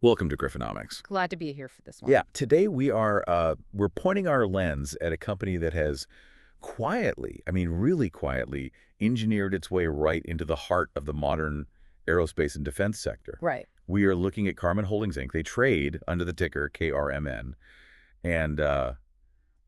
Welcome to Griffonomics. Glad to be here for this one. Yeah, today we're pointing our lens at a company that has quietly, I mean really quietly, engineered its way right into the heart of the modern aerospace and defense sector. Right. We are looking at Karman Holdings, Inc. They trade under the ticker KRMN. And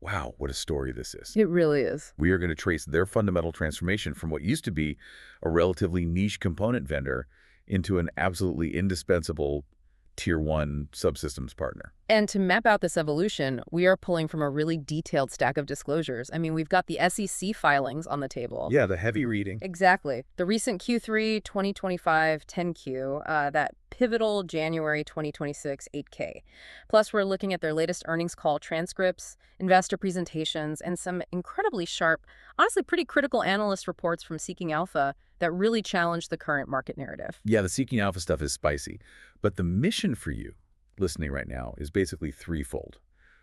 wow, what a story this is. It really is. We are going to trace their fundamental transformation from what used to be a relatively niche component vendor into an absolutely indispensable Tier 1 subsystems partner. And to map out this evolution, we are pulling from a really detailed stack of disclosures. I mean, we've got the SEC filings on the table. Yeah, the heavy reading. Exactly. The recent Q3 2025 10Q, that pivotal January 2026 8K. Plus, we're looking at their latest earnings call transcripts, investor presentations, and some incredibly sharp, honestly pretty critical analyst reports from Seeking Alpha that really challenge the current market narrative. Yeah, the Seeking Alpha stuff is spicy. But the mission for you listening right now is basically threefold.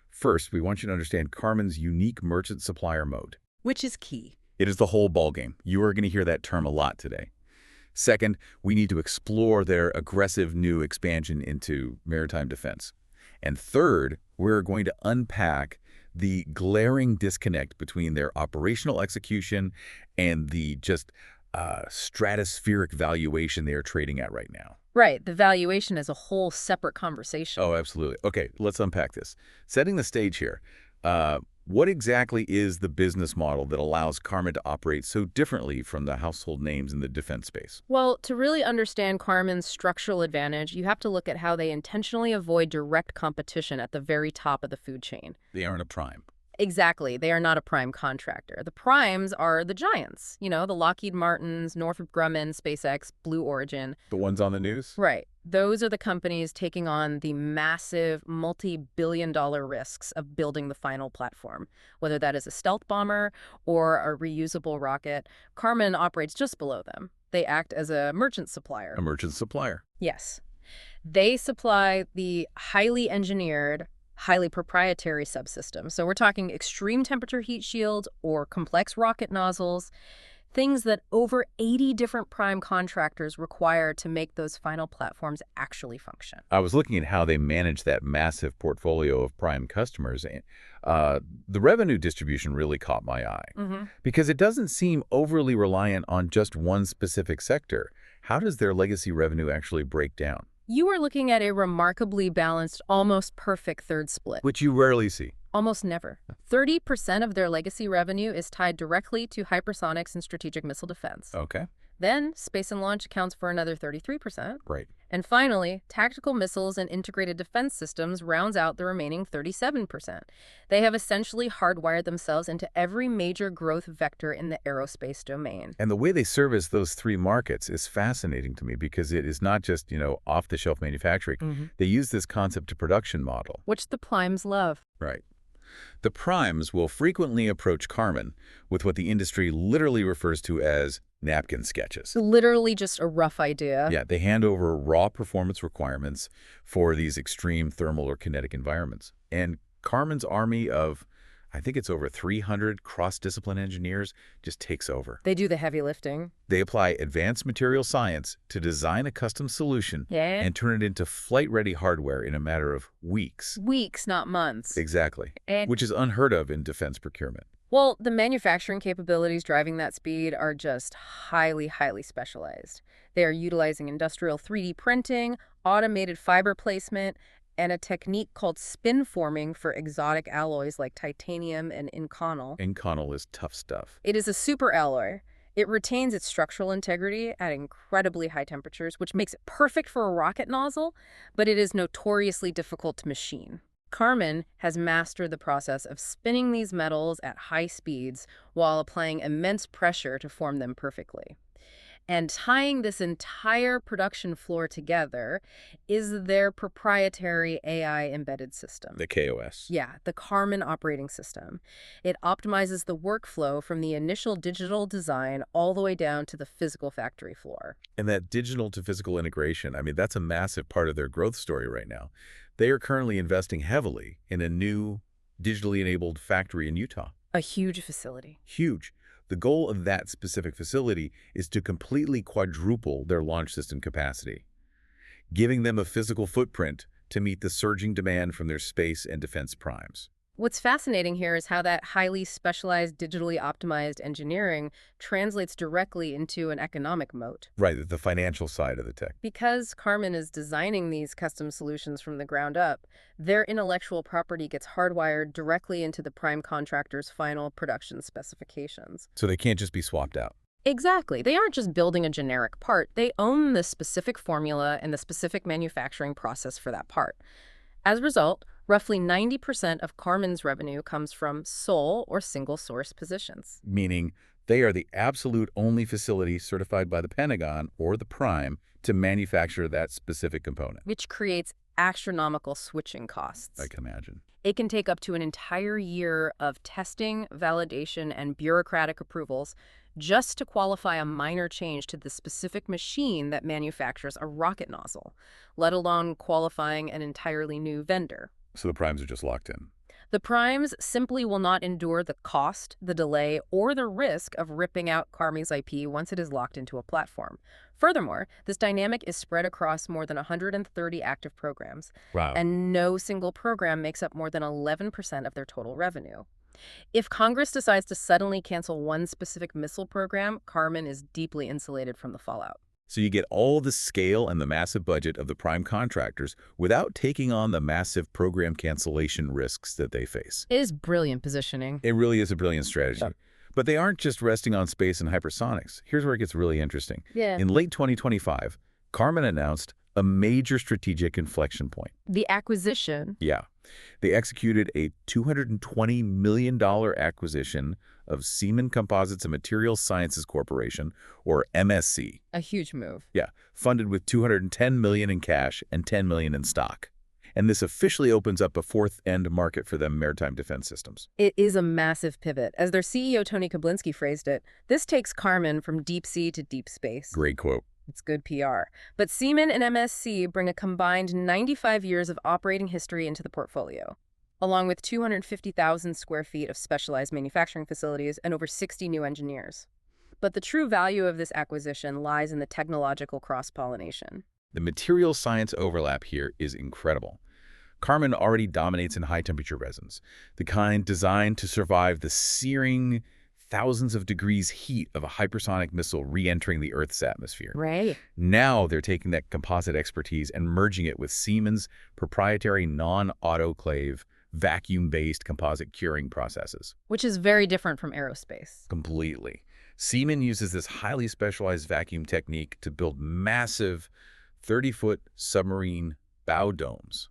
First, we want you to understand Karman's unique merchant supplier moat. Which is key. It is the whole ballgame. You are going to hear that term a lot today. Second, we need to explore their aggressive new expansion into maritime defense. And third, we're going to unpack the glaring disconnect between their operational execution and the just stratospheric valuation they are trading at right now. Right. The valuation is a whole separate conversation. Oh, absolutely. Okay, let's unpack this. Setting the stage here, what exactly is the business model that allows Karman to operate so differently from the household names in the defense space? Well, to really understand Karman's structural advantage, you have to look at how they intentionally avoid direct competition at the very top of the food chain. They aren't a prime. Exactly. They are not a prime contractor. The primes are the giants, the Lockheed Martins, Northrop Grumman, SpaceX, Blue Origin. The ones on the news? Right. Those are the companies taking on the massive multi-billion-dollar risks of building the final platform, whether that is a stealth bomber or a reusable rocket. Karman operates just below them. They act as a merchant supplier. A merchant supplier. Yes. They supply the highly engineered, highly proprietary subsystem. So we're talking extreme temperature heat shields or complex rocket nozzles, things that over 80 different prime contractors require to make those final platforms actually function. I was looking at how they manage that massive portfolio of prime customers. The revenue distribution really caught my eye because it doesn't seem overly reliant on just one specific sector. How does their legacy revenue actually break down? You are looking at a remarkably balanced, almost perfect third split. Which you rarely see. Almost never. 30% of their legacy revenue is tied directly to hypersonics and strategic missile defense. Okay. Then, space and launch accounts for another 33%. Right. And finally, tactical missiles and integrated defense systems rounds out the remaining 37%. They have essentially hardwired themselves into every major growth vector in the aerospace domain. And the way they service those three markets is fascinating to me because it is not just, off-the-shelf manufacturing. They use this concept to production model. Which the primes love. Right. The primes will frequently approach Karman with what the industry literally refers to as napkin sketches. Literally just a rough idea. Yeah, they hand over raw performance requirements for these extreme thermal or kinetic environments. And Karman's army of, I think it's over 300 cross-discipline engineers, just takes over. They do the heavy lifting. They apply advanced material science to design a custom solution and turn it into flight-ready hardware in a matter of weeks. Weeks, not months. Exactly, which is unheard of in defense procurement. Well, the manufacturing capabilities driving that speed are just highly, highly specialized. They are utilizing industrial 3D printing, automated fiber placement, and a technique called spin forming for exotic alloys like titanium and inconel. Inconel is tough stuff. It is a super alloy. It retains its structural integrity at incredibly high temperatures, which makes it perfect for a rocket nozzle, but it is notoriously difficult to machine. Karman has mastered the process of spinning these metals at high speeds while applying immense pressure to form them perfectly. And tying this entire production floor together is their proprietary AI embedded system. The KOS. Yeah, the Karman operating system. It optimizes the workflow from the initial digital design all the way down to the physical factory floor. And that digital to physical integration, I mean, that's a massive part of their growth story right now. They are currently investing heavily in a new digitally enabled factory in Utah. A huge facility. Huge. The goal of that specific facility is to completely quadruple their launch system capacity. giving them a physical footprint to meet the surging demand from their space and defense primes. What's fascinating here is how that highly specialized, digitally optimized engineering translates directly into an economic moat. Right, the financial side of the tech. Because Karman is designing these custom solutions from the ground up, their intellectual property gets hardwired directly into the prime contractor's final production specifications. So they can't just be swapped out. Exactly. They aren't just building a generic part. They own the specific formula and the specific manufacturing process for that part. As a result, roughly 90% of Karman's revenue comes from sole or single-source positions. Meaning they are the absolute only facility certified by the Pentagon or the prime to manufacture that specific component. Which creates astronomical switching costs. I can imagine. It can take up to an entire year of testing, validation, and bureaucratic approvals just to qualify a minor change to the specific machine that manufactures a rocket nozzle, let alone qualifying an entirely new vendor. So the primes are just locked in. The primes simply will not endure the cost, the delay, or the risk of ripping out Karman's IP once it is locked into a platform. Furthermore, this dynamic is spread across more than 130 active programs, Wow. and no single program makes up more than 11% of their total revenue. If Congress decides to suddenly cancel one specific missile program, Karman is deeply insulated from the fallout. So you get all the scale and the massive budget of the prime contractors without taking on the massive program cancellation risks that they face. It is brilliant positioning. It really is a brilliant strategy. Yep. But they aren't just resting on space and hypersonics. Here's where it gets really interesting. Yeah. In late 2025, Karman announced a major strategic inflection point. The acquisition. Yeah. They executed a $220 million acquisition of Seemann Composites and Materials Sciences Corporation, or MSC. A huge move. Yeah, funded with $210 million in cash and $10 million in stock. And this officially opens up a fourth end market for them, maritime defense systems. It is a massive pivot. As their CEO, Tony Koblinski, phrased it, this takes Karman from deep sea to deep space. Great quote. It's good PR. But Seemann and MSC bring a combined 95 years of operating history into the portfolio, along with 250,000 square feet of specialized manufacturing facilities and over 60 new engineers. But the true value of this acquisition lies in the technological cross-pollination. The material science overlap here is incredible. Karman already dominates in high-temperature resins, the kind designed to survive the searing thousands of degrees heat of a hypersonic missile re-entering the Earth's atmosphere. Right. Now they're taking that composite expertise and merging it with Siemens' proprietary non-autoclave, vacuum-based composite curing processes. Which is very different from aerospace. Completely. Siemens uses this highly specialized vacuum technique to build massive 30-foot submarine bow domes.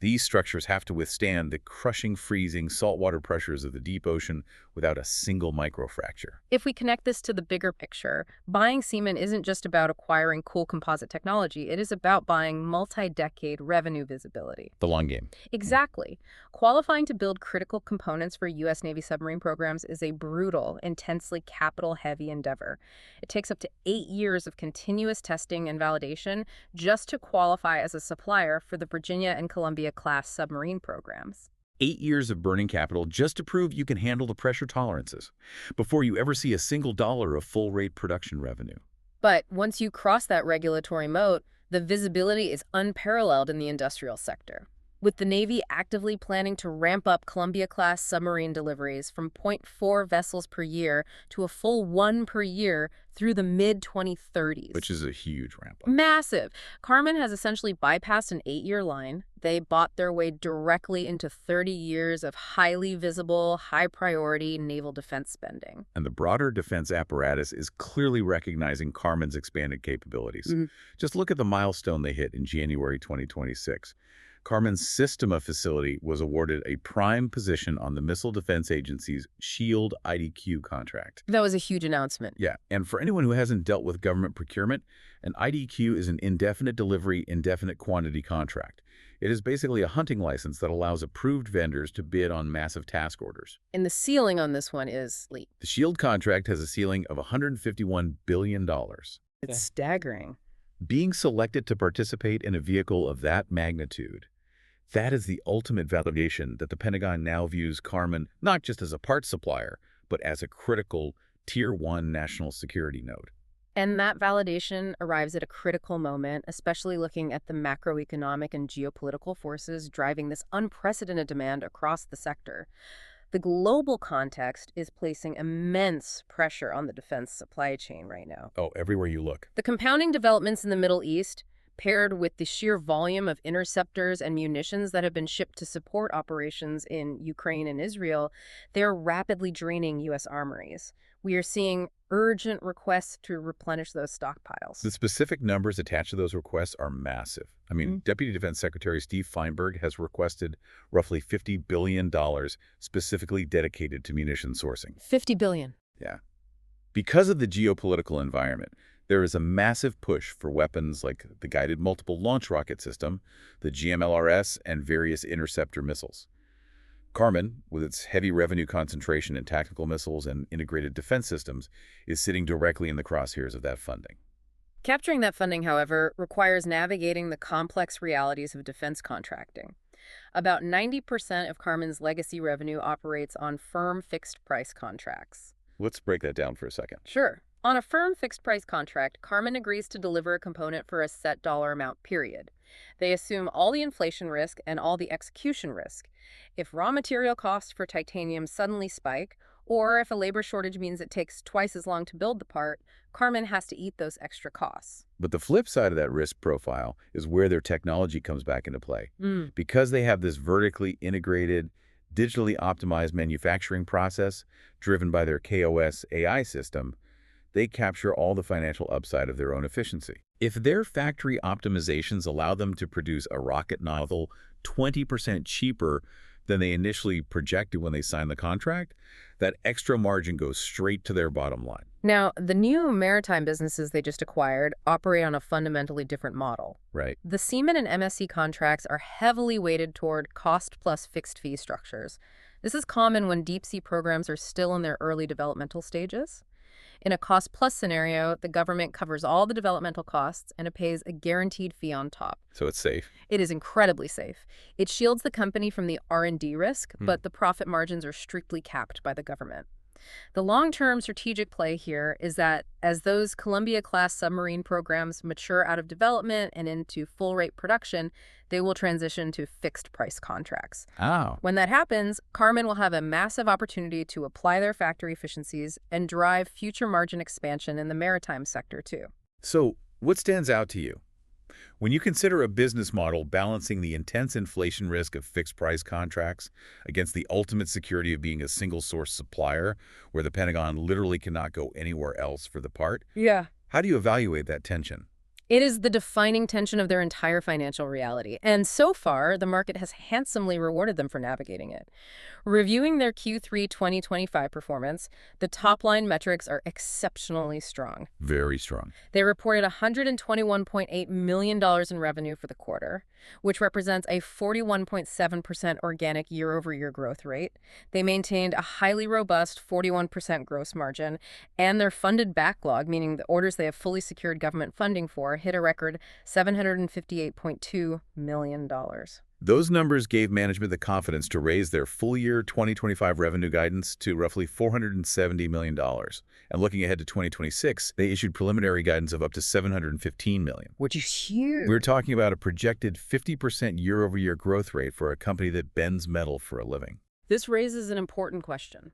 These structures have to withstand the crushing, freezing, saltwater pressures of the deep ocean without a single microfracture. If we connect this to the bigger picture, buying Seemann isn't just about acquiring cool composite technology. It is about buying multi-decade revenue visibility. The long game. Exactly. Qualifying to build critical components for U.S. Navy submarine programs is a brutal, intensely capital-heavy endeavor. It takes up to 8 years of continuous testing and validation just to qualify as a supplier for the Virginia and Columbia-class submarine programs. 8 years of burning capital just to prove you can handle the pressure tolerances before you ever see a single dollar of full-rate production revenue. But once you cross that regulatory moat, the visibility is unparalleled in the industrial sector, with the Navy actively planning to ramp up Columbia-class submarine deliveries from 0.4 vessels per year to a full 1 per year through the mid-2030s. Which is a huge ramp up. Massive. Karman has essentially bypassed an 8-year line. They bought their way directly into 30 years of highly visible, high-priority naval defense spending. And the broader defense apparatus is clearly recognizing Karman's expanded capabilities. Just look at the milestone they hit in January 2026. Karman's Systema facility was awarded a prime position on the Missile Defense Agency's SHIELD IDQ contract. That was a huge announcement. Yeah, and for anyone who hasn't dealt with government procurement, an IDQ is an indefinite delivery, indefinite quantity contract. It is basically a hunting license that allows approved vendors to bid on massive task orders. And the ceiling on this one is leap. The SHIELD contract has a ceiling of $151 billion. It's staggering. Being selected to participate in a vehicle of that magnitude, that is the ultimate validation that the Pentagon now views Karman not just as a parts supplier, but as a critical Tier 1 national security node. And that validation arrives at a critical moment, especially looking at the macroeconomic and geopolitical forces driving this unprecedented demand across the sector. The global context is placing immense pressure on the defense supply chain right now. Oh, everywhere you look. The compounding developments in the Middle East, paired with the sheer volume of interceptors and munitions that have been shipped to support operations in Ukraine and Israel, they're rapidly draining U.S. armories. We are seeing urgent requests to replenish those stockpiles. The specific numbers attached to those requests are massive. I mean, Deputy Defense Secretary Steve Feinberg has requested roughly $50 billion specifically dedicated to munition sourcing. $50 billion. Yeah. Because of the geopolitical environment, there is a massive push for weapons like the Guided Multiple Launch Rocket System, the GMLRS, and various interceptor missiles. Karman, with its heavy revenue concentration in tactical missiles and integrated defense systems, is sitting directly in the crosshairs of that funding. Capturing that funding, however, requires navigating the complex realities of defense contracting. About 90% of Karman's legacy revenue operates on firm fixed-price contracts. Let's break that down for a second. Sure. On a firm fixed-price contract, Karman agrees to deliver a component for a set dollar amount, period. They assume all the inflation risk and all the execution risk. If raw material costs for titanium suddenly spike, or if a labor shortage means it takes twice as long to build the part, Karman has to eat those extra costs. But the flip side of that risk profile is where their technology comes back into play. Because they have this vertically integrated, digitally optimized manufacturing process driven by their KOS AI system, they capture all the financial upside of their own efficiency. If their factory optimizations allow them to produce a rocket nozzle 20% cheaper than they initially projected when they signed the contract, that extra margin goes straight to their bottom line. Now, the new maritime businesses they just acquired operate on a fundamentally different model. Right. The Seaman and MSC contracts are heavily weighted toward cost-plus fixed-fee structures. This is common when deep-sea programs are still in their early developmental stages. In a cost-plus scenario, the government covers all the developmental costs and it pays a guaranteed fee on top. So it's safe. It is incredibly safe. It shields the company from the R&D risk, but the profit margins are strictly capped by the government. The long-term strategic play here is that as those Columbia-class submarine programs mature out of development and into full-rate production, they will transition to fixed-price contracts. Oh. When that happens, Karman will have a massive opportunity to apply their factory efficiencies and drive future margin expansion in the maritime sector, too. So what stands out to you? When you consider a business model balancing the intense inflation risk of fixed-price contracts against the ultimate security of being a single-source supplier, where the Pentagon literally cannot go anywhere else for the part, how do you evaluate that tension? It is the defining tension of their entire financial reality, and so far, the market has handsomely rewarded them for navigating it. Reviewing their Q3 2025 performance, the top-line metrics are exceptionally strong. Very strong. They reported $121.8 million in revenue for the quarter, which represents a 41.7% organic year-over-year growth rate. They maintained a highly robust 41% gross margin, and their funded backlog, meaning the orders they have fully secured government funding for, hit a record $758.2 million. Those numbers gave management the confidence to raise their full-year 2025 revenue guidance to roughly $470 million. And looking ahead to 2026, they issued preliminary guidance of up to $715 million. Which is huge. We're talking about a projected 50% year-over-year growth rate for a company that bends metal for a living. This raises an important question.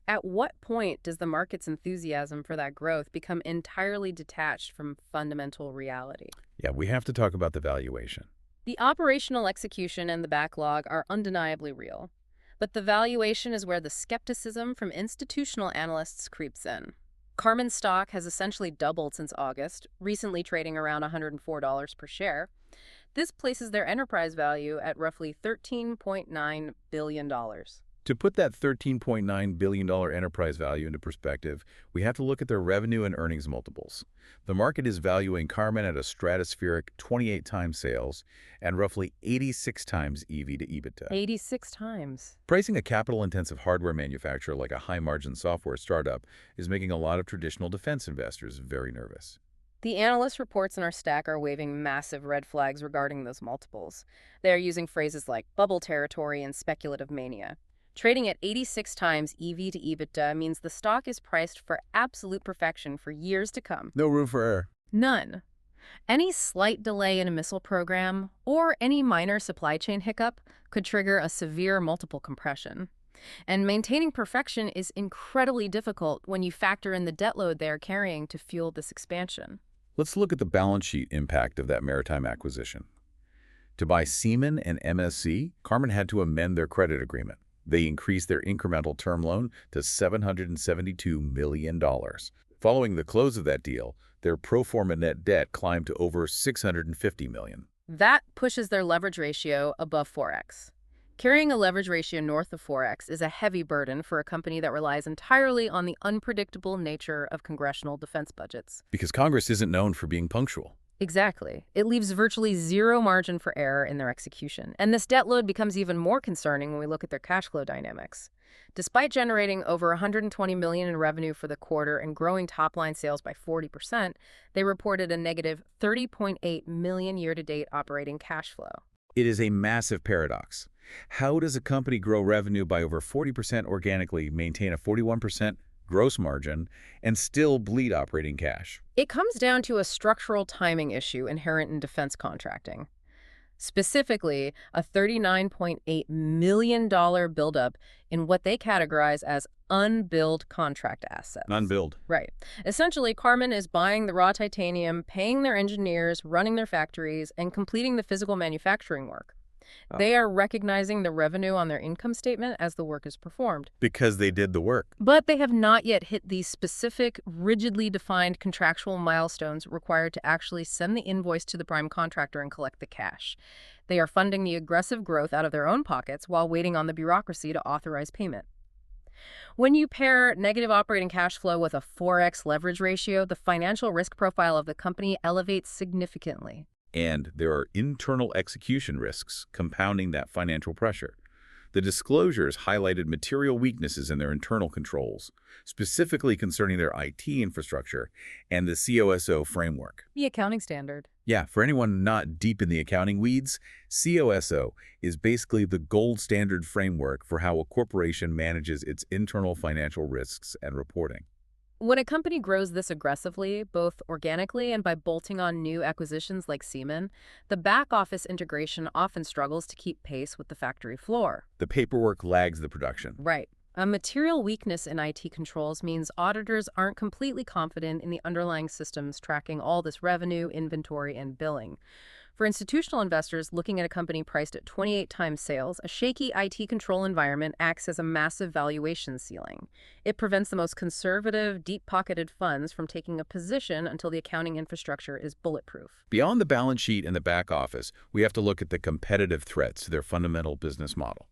At what point does the market's enthusiasm for that growth become entirely detached from fundamental reality? Yeah, we have to talk about the valuation. The operational execution and the backlog are undeniably real, but the valuation is where the skepticism from institutional analysts creeps in. Karman stock has essentially doubled since August, recently trading around $104 per share. This places their enterprise value at roughly $13.9 billion. To put that $13.9 billion enterprise value into perspective, we have to look at their revenue and earnings multiples. The market is valuing Karman at a stratospheric 28 times sales and roughly 86 times EV to EBITDA. 86 times. Pricing a capital-intensive hardware manufacturer like a high-margin software startup is making a lot of traditional defense investors very nervous. The analyst reports in our stack are waving massive red flags regarding those multiples. They are using phrases like bubble territory and speculative mania. Trading at 86 times EV to EBITDA means the stock is priced for absolute perfection for years to come. No room for error. None. Any slight delay in a missile program or any minor supply chain hiccup could trigger a severe multiple compression. And maintaining perfection is incredibly difficult when you factor in the debt load they are carrying to fuel this expansion. Let's look at the balance sheet impact of that maritime acquisition. To buy Seaman and MSC, Karman had to amend their credit agreement. They increased their incremental term loan to $772 million. Following the close of that deal, their pro forma net debt climbed to over $650 million. That pushes their leverage ratio above 4x. Carrying a leverage ratio north of 4x is a heavy burden for a company that relies entirely on the unpredictable nature of congressional defense budgets. Because Congress isn't known for being punctual. Exactly. It leaves virtually zero margin for error in their execution. And this debt load becomes even more concerning when we look at their cash flow dynamics. Despite generating over $120 million in revenue for the quarter and growing top-line sales by 40%, they reported a negative $30.8 million year-to-date operating cash flow. It is a massive paradox. How does a company grow revenue by over 40% organically, maintain a 41% gross margin, and still bleed operating cash? It comes down to a structural timing issue inherent in defense contracting. Specifically, a $39.8 million buildup in what they categorize as unbilled contract assets. Unbilled. Right. Essentially, Karman is buying the raw titanium, paying their engineers, running their factories, and completing the physical manufacturing work. They are recognizing the revenue on their income statement as the work is performed. Because they did the work. But they have not yet hit these specific, rigidly defined contractual milestones required to actually send the invoice to the prime contractor and collect the cash. They are funding the aggressive growth out of their own pockets while waiting on the bureaucracy to authorize payment. When you pair negative operating cash flow with a 4x leverage ratio, the financial risk profile of the company elevates significantly. And there are internal execution risks compounding that financial pressure. The disclosures highlighted material weaknesses in their internal controls, specifically concerning their IT infrastructure and the COSO framework. The accounting standard. Yeah, for anyone not deep in the accounting weeds, COSO is basically the gold standard framework for how a corporation manages its internal financial risks and reporting. When a company grows this aggressively, both organically and by bolting on new acquisitions like Seaman, the back-office integration often struggles to keep pace with the factory floor. The paperwork lags the production. Right. A material weakness in IT controls means auditors aren't completely confident in the underlying systems tracking all this revenue, inventory, and billing. For institutional investors looking at a company priced at 28 times sales, a shaky IT control environment acts as a massive valuation ceiling. It prevents the most conservative, deep-pocketed funds from taking a position until the accounting infrastructure is bulletproof. Beyond the balance sheet and the back office, we have to look at the competitive threats to their fundamental business model.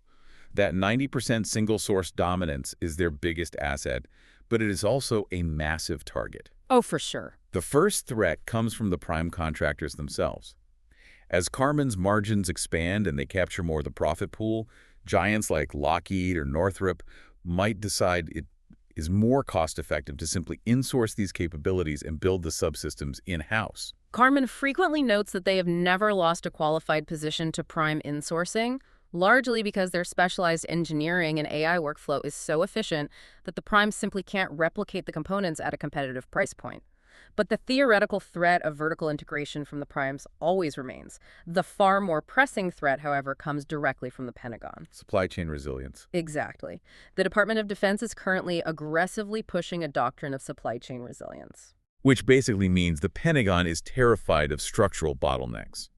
That 90% single-source dominance is their biggest asset, but it is also a massive target. Oh, for sure. The first threat comes from the prime contractors themselves. As Karman's margins expand and they capture more of the profit pool, giants like Lockheed or Northrop might decide it is more cost-effective to simply insource these capabilities and build the subsystems in-house. Karman frequently notes that they have never lost a qualified position to prime insourcing, largely because their specialized engineering and AI workflow is so efficient that the primes simply can't replicate the components at a competitive price point. But the theoretical threat of vertical integration from the primes always remains. The far more pressing threat, however, comes directly from the Pentagon. Supply chain resilience. Exactly. The Department of Defense is currently aggressively pushing a doctrine of supply chain resilience. Which basically means the Pentagon is terrified of structural bottlenecks.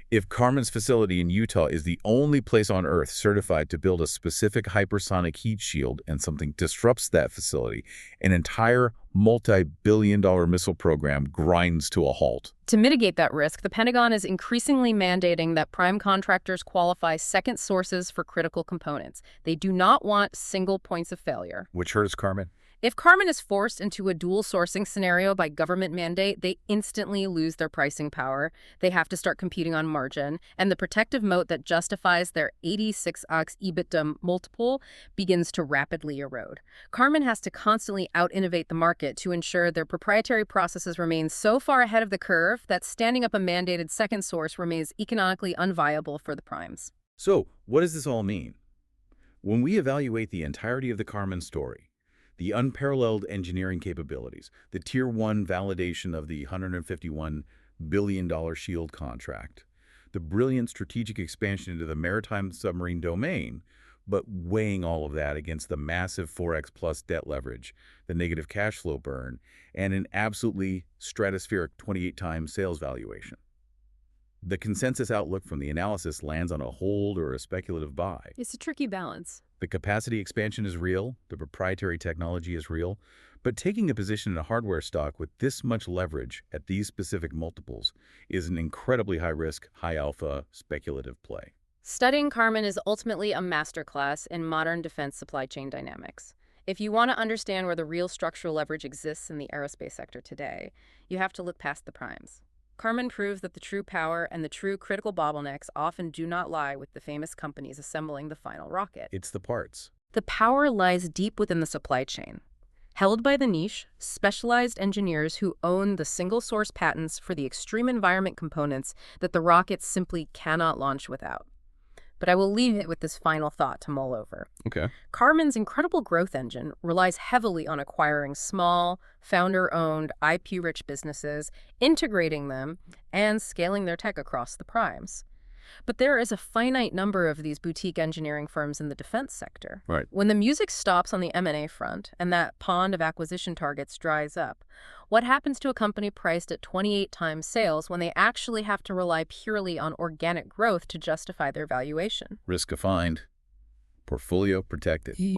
If Karman's facility in Utah is the only place on Earth certified to build a specific hypersonic heat shield and something disrupts that facility, an entire multi-billion-dollar missile program grinds to a halt. To mitigate that risk, the Pentagon is increasingly mandating that prime contractors qualify second sources for critical components. They do not want single points of failure. Which hurts Karman. If Karman is forced into a dual sourcing scenario by government mandate, they instantly lose their pricing power. They have to start competing on margin, and the protective moat that justifies their 86x EBITDA multiple begins to rapidly erode. Karman has to constantly out-innovate the market to ensure their proprietary processes remain so far ahead of the curve that standing up a mandated second source remains economically unviable for the primes. So, what does this all mean? When we evaluate the entirety of the Karman story, the unparalleled engineering capabilities, the Tier 1 validation of the $151 billion Shield contract, the brilliant strategic expansion into the maritime submarine domain, but weighing all of that against the massive 4x plus debt leverage, the negative cash flow burn, and an absolutely stratospheric 28 times sales valuation. The consensus outlook from the analysis lands on a hold or a speculative buy. It's a tricky balance. The capacity expansion is real, the proprietary technology is real, but taking a position in a hardware stock with this much leverage at these specific multiples is an incredibly high-risk, high-alpha, speculative play. Studying Karman is ultimately a masterclass in modern defense supply chain dynamics. If you want to understand where the real structural leverage exists in the aerospace sector today, you have to look past the primes. Karman proves that the true power and the true critical bottlenecks often do not lie with the famous companies assembling the final rocket. It's the parts. The power lies deep within the supply chain, held by the niche, specialized engineers who own the single-source patents for the extreme environment components that the rockets simply cannot launch without. But I will leave it with this final thought to mull over. Okay. Karman's incredible growth engine relies heavily on acquiring small, founder-owned, IP-rich businesses, integrating them, and scaling their tech across the primes. But there is a finite number of these boutique engineering firms in the defense sector. Right. When the music stops on the M&A front and that pond of acquisition targets dries up, what happens to a company priced at 28 times sales when they actually have to rely purely on organic growth to justify their valuation? Risk defined, portfolio protected.